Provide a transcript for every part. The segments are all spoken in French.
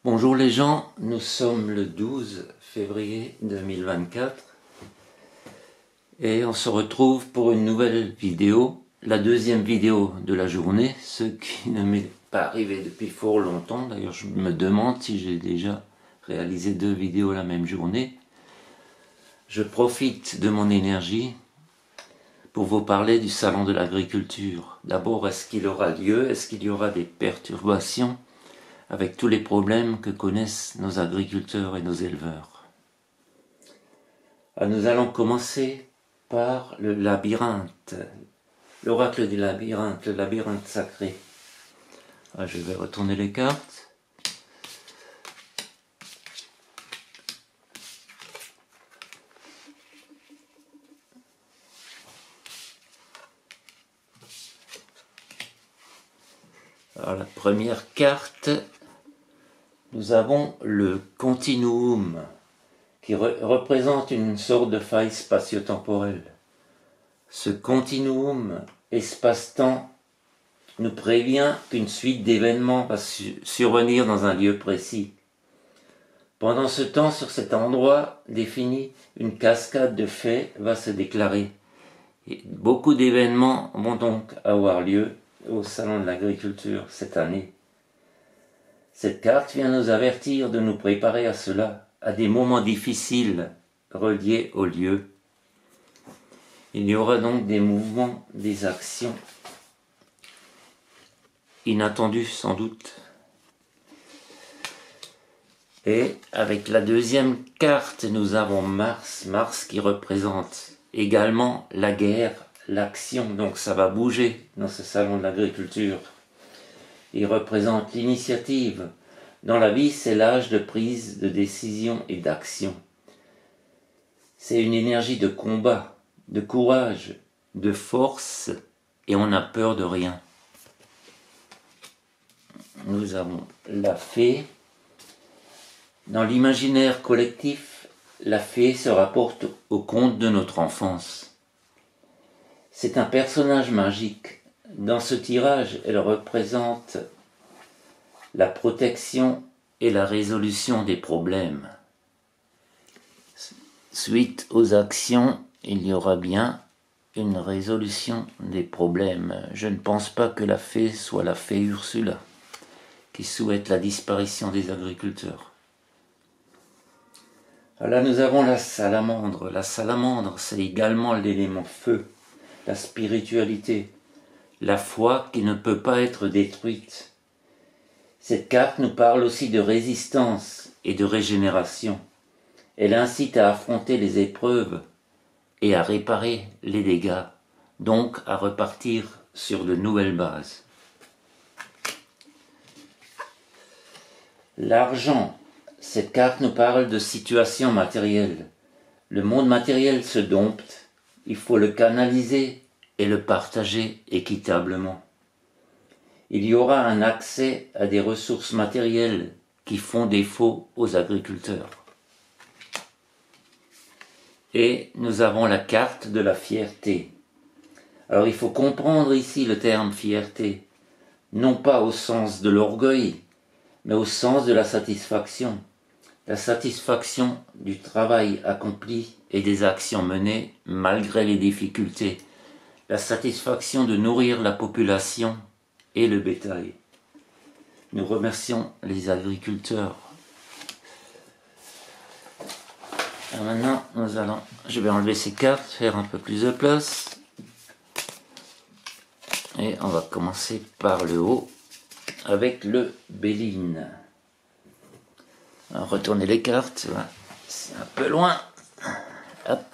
Bonjour les gens, nous sommes le 12 février 2024 et on se retrouve pour une nouvelle vidéo, la deuxième vidéo de la journée, ce qui ne m'est pas arrivé depuis fort longtemps. D'ailleurs, je me demande si j'ai déjà réalisé deux vidéos la même journée. Je profite de mon énergie pour vous parler du salon de l'agriculture. D'abord, est-ce qu'il aura lieu? Est-ce qu'il y aura des perturbations avec tous les problèmes que connaissent nos agriculteurs et nos éleveurs? Nous allons commencer par le labyrinthe, l'oracle du labyrinthe, le labyrinthe sacré. Je vais retourner les cartes. Alors la première carte, nous avons le continuum, qui représente une sorte de faille spatio-temporelle. Ce continuum espace-temps nous prévient qu'une suite d'événements va survenir dans un lieu précis. Pendant ce temps, sur cet endroit défini, une cascade de faits va se déclarer. Et beaucoup d'événements vont donc avoir lieu au Salon de l'Agriculture cette année. Cette carte vient nous avertir de nous préparer à cela, à des moments difficiles reliés au lieu. Il y aura donc des mouvements, des actions inattendues sans doute. Et avec la deuxième carte, nous avons Mars, Mars qui représente également la guerre, l'action, donc ça va bouger dans ce salon de l'agriculture. Il représente l'initiative. Dans la vie, c'est l'âge de prise de décision et d'action. C'est une énergie de combat, de courage, de force, et on n'a peur de rien. Nous avons la fée. Dans l'imaginaire collectif, la fée se rapporte au conte de notre enfance. C'est un personnage magique. Dans ce tirage, elle représente la protection et la résolution des problèmes. Suite aux actions, il y aura bien une résolution des problèmes. Je ne pense pas que la fée soit la fée Ursula, qui souhaite la disparition des agriculteurs. Là, nous avons la salamandre. La salamandre, c'est également l'élément feu, la spiritualité, la foi qui ne peut pas être détruite. Cette carte nous parle aussi de résistance et de régénération. Elle incite à affronter les épreuves et à réparer les dégâts, donc à repartir sur de nouvelles bases. L'argent, cette carte nous parle de situation matérielle. Le monde matériel se dompte, il faut le canaliser et le partager équitablement. Il y aura un accès à des ressources matérielles qui font défaut aux agriculteurs. Et nous avons la carte de la fierté. Alors il faut comprendre ici le terme fierté, non pas au sens de l'orgueil, mais au sens de la satisfaction du travail accompli et des actions menées malgré les difficultés, la satisfaction de nourrir la population et le bétail. Nous remercions les agriculteurs. Alors maintenant, je vais enlever ces cartes, faire un peu plus de place. Et on va commencer par le haut avec le Béline. Alors, retournez les cartes, c'est un peu loin. Hop.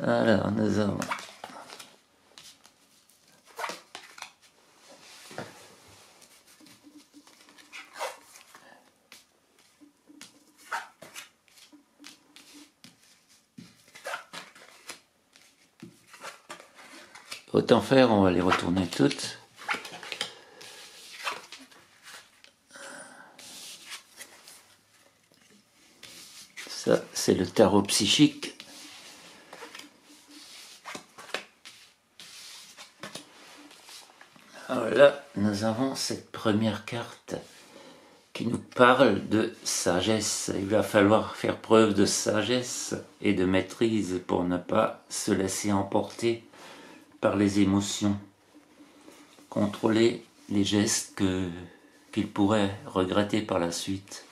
Alors, nous avons autant faire, on va les retourner toutes. Ça, c'est le tarot psychique. Alors là, nous avons cette première carte qui nous parle de sagesse. Il va falloir faire preuve de sagesse et de maîtrise pour ne pas se laisser emporter par les émotions. Contrôler les gestes qu'il pourrait regretter par la suite.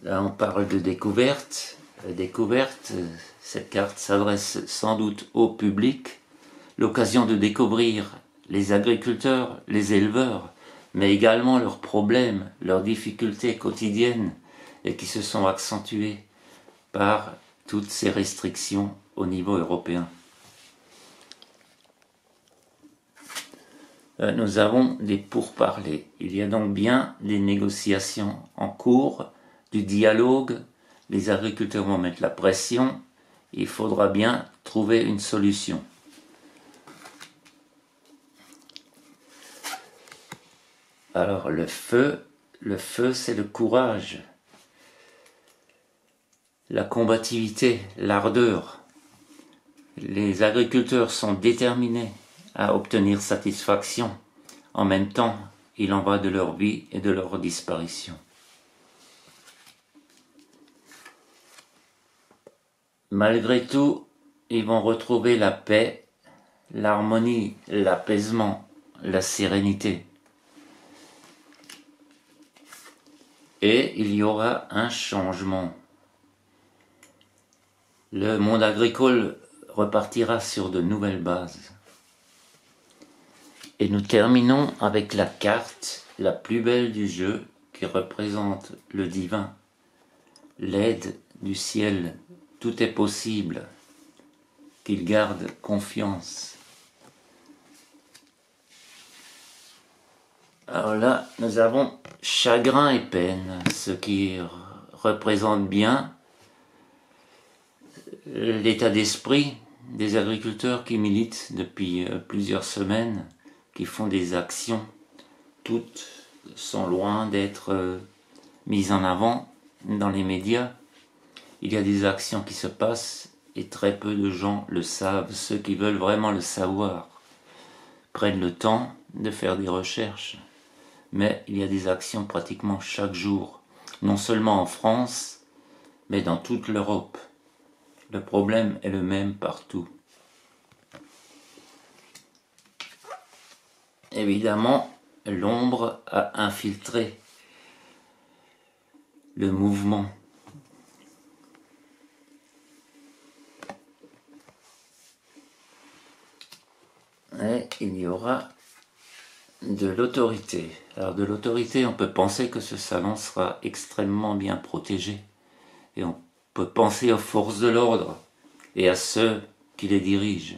Là, on parle de découverte. La découverte, cette carte s'adresse sans doute au public. L'occasion de découvrir les agriculteurs, les éleveurs, mais également leurs problèmes, leurs difficultés quotidiennes et qui se sont accentuées par toutes ces restrictions au niveau européen. Nous avons des pourparlers. Il y a donc bien des négociations en cours, du dialogue. Les agriculteurs vont mettre la pression. Il faudra bien trouver une solution. Alors le feu c'est le courage, la combativité, l'ardeur. Les agriculteurs sont déterminés à obtenir satisfaction. En même temps, il en va de leur vie et de leur disparition. Malgré tout, ils vont retrouver la paix, l'harmonie, l'apaisement, la sérénité. Et il y aura un changement. Le monde agricole repartira sur de nouvelles bases. Et nous terminons avec la carte la plus belle du jeu qui représente le divin, l'aide du ciel. Tout est possible, qu'il garde confiance. Alors là, nous avons chagrin et peine, ce qui représente bien l'état d'esprit des agriculteurs qui militent depuis plusieurs semaines, qui font des actions. Toutes sont loin d'être mises en avant dans les médias. Il y a des actions qui se passent et très peu de gens le savent. Ceux qui veulent vraiment le savoir prennent le temps de faire des recherches. Mais il y a des actions pratiquement chaque jour, non seulement en France, mais dans toute l'Europe. Le problème est le même partout. Évidemment, l'ombre a infiltré le mouvement. Et il y aura de l'autorité. Alors de l'autorité, on peut penser que ce salon sera extrêmement bien protégé. Et on peut penser aux forces de l'ordre et à ceux qui les dirigent.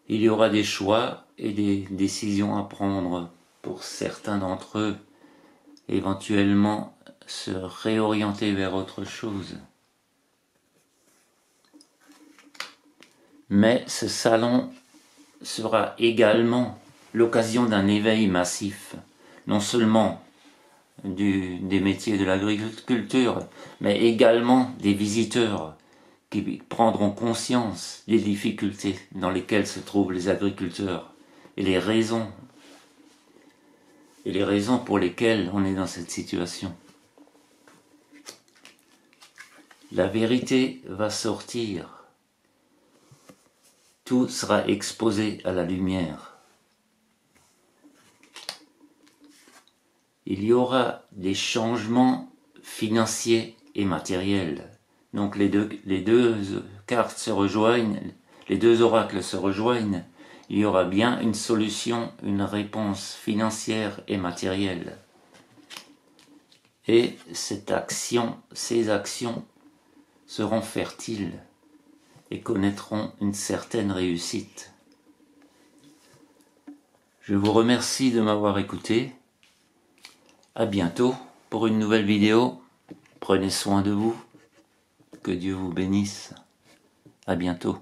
Il y aura des choix et des décisions à prendre pour certains d'entre eux, éventuellement se réorienter vers autre chose. Mais ce salon sera également l'occasion d'un éveil massif, non seulement des métiers de l'agriculture, mais également des visiteurs qui prendront conscience des difficultés dans lesquelles se trouvent les agriculteurs et les raisons pour lesquelles on est dans cette situation. La vérité va sortir. Tout sera exposé à la lumière. Il y aura des changements financiers et matériels. Donc les deux cartes se rejoignent, les deux oracles se rejoignent. Il y aura bien une solution, une réponse financière et matérielle. Et ces actions seront fertiles et connaîtront une certaine réussite. Je vous remercie de m'avoir écouté. À bientôt pour une nouvelle vidéo. Prenez soin de vous. Que Dieu vous bénisse. À bientôt.